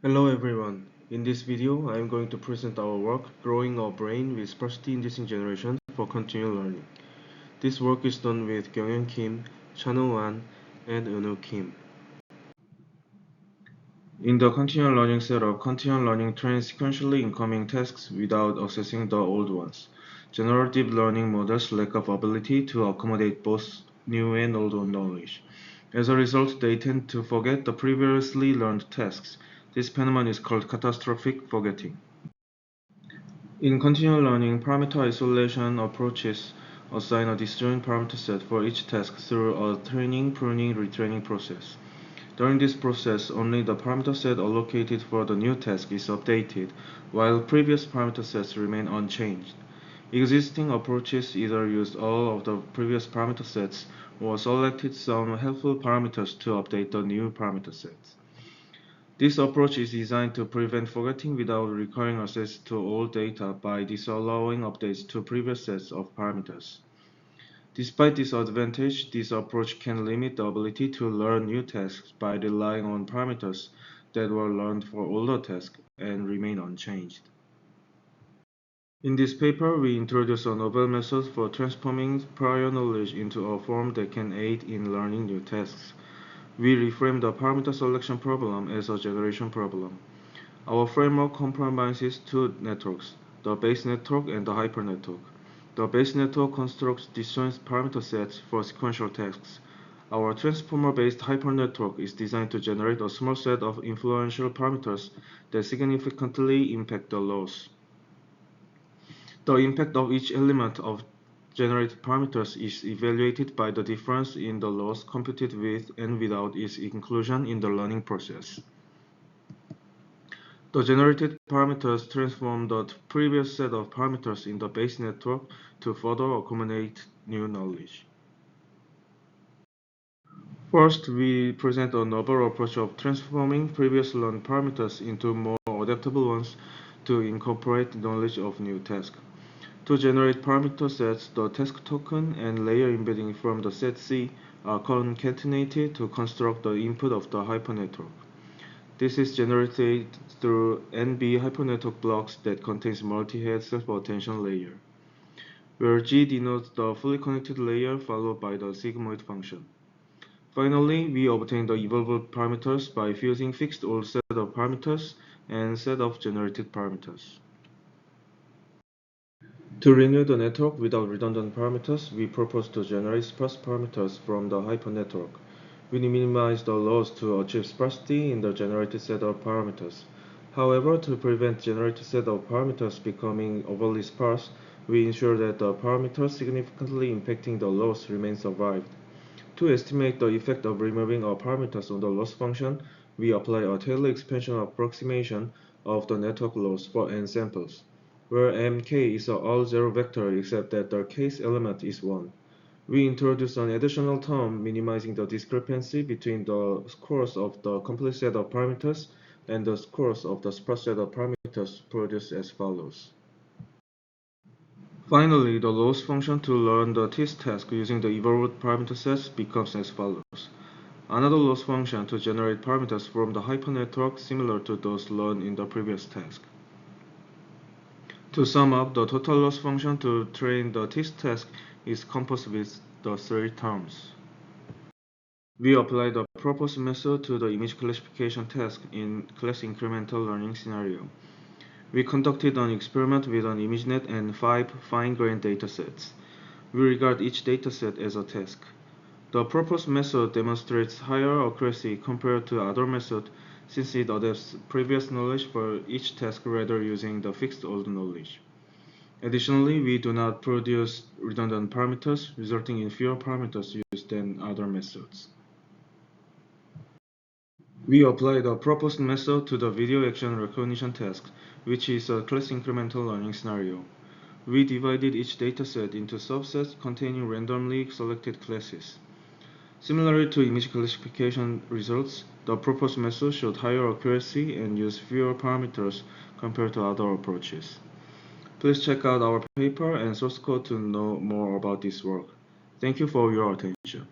Hello everyone. In this video, I am going to present our work Growing Our Brain with Sparsity-Inducing Generation for Continual Learning. This work is done with Kyunghyun Kim, Chanwoo Wan, and Eunwoo Kim. In the continual learning setup, continual learning trains sequentially incoming tasks without accessing the old ones. Generative learning models lack of ability to accommodate both new and old knowledge. As a result, they tend to forget the previously learned tasks. This phenomenon is called catastrophic forgetting. In continual learning, parameter isolation approaches assign a disjoint parameter set for each task through a training, pruning, retraining process. During this process, only the parameter set allocated for the new task is updated, while previous parameter sets remain unchanged. Existing approaches either use all of the previous parameter sets or selected some helpful parameters to update the new parameter sets. This approach is designed to prevent forgetting without requiring access to old data by disallowing updates to previous sets of parameters. Despite this advantage, this approach can limit the ability to learn new tasks by relying on parameters that were learned for older tasks and remain unchanged. In this paper, we introduce a novel method for transforming prior knowledge into a form that can aid in learning new tasks. We reframe the parameter selection problem as a generation problem. Our framework comprises two networks, the base network and the hypernetwork. The base network constructs disjoint parameter sets for sequential tasks. Our transformer-based hypernetwork is designed to generate a small set of influential parameters that significantly impact the loss. The impact of each element of generated parameters is evaluated by the difference in the loss computed with and without its inclusion in the learning process. The generated parameters transform the previous set of parameters in the base network to further accumulate new knowledge. First, we present a novel approach of transforming previous learned parameters into more adaptable ones to incorporate knowledge of new tasks. To generate parameter sets, the task token and layer embedding from the set C are concatenated to construct the input of the hypernetwork. This is generated through NB hypernetwork blocks that contains multi-head self-attention layer, where G denotes the fully connected layer followed by the sigmoid function. Finally, we obtain the evolved parameters by fusing fixed old set of parameters and set of generated parameters. To renew the network without redundant parameters, we propose to generate sparse parameters from the hypernetwork. We minimize the loss to achieve sparsity in the generated set of parameters. However, to prevent generated set of parameters becoming overly sparse, we ensure that the parameters significantly impacting the loss remain survived. To estimate the effect of removing our parameters on the loss function, we apply a Taylor expansion approximation of the network loss for n samples, where mk is an all-zero vector except that the case element is 1. We introduce an additional term minimizing the discrepancy between the scores of the complete set of parameters and the scores of the sparse set of parameters produced as follows. Finally, the loss function to learn the TIS task using the evolved parameter sets becomes as follows. Another loss function to generate parameters from the hypernetwork similar to those learned in the previous task. To sum up, the total loss function to train the TIS task is composed with the three terms. We apply the proposed method to the image classification task in class incremental learning scenario. We conducted an experiment with an ImageNet and 5 fine-grained datasets. We regard each dataset as a task. The proposed method demonstrates higher accuracy compared to other methods since it adapts previous knowledge for each task rather using the fixed old knowledge. Additionally, we do not produce redundant parameters, resulting in fewer parameters used than other methods. We apply the proposed method to the video action recognition task, which is a class incremental learning scenario. We divided each dataset into subsets containing randomly selected classes. Similarly to image classification results, the proposed method showed higher accuracy and used fewer parameters compared to other approaches. Please check out our paper and source code to know more about this work. Thank you for your attention.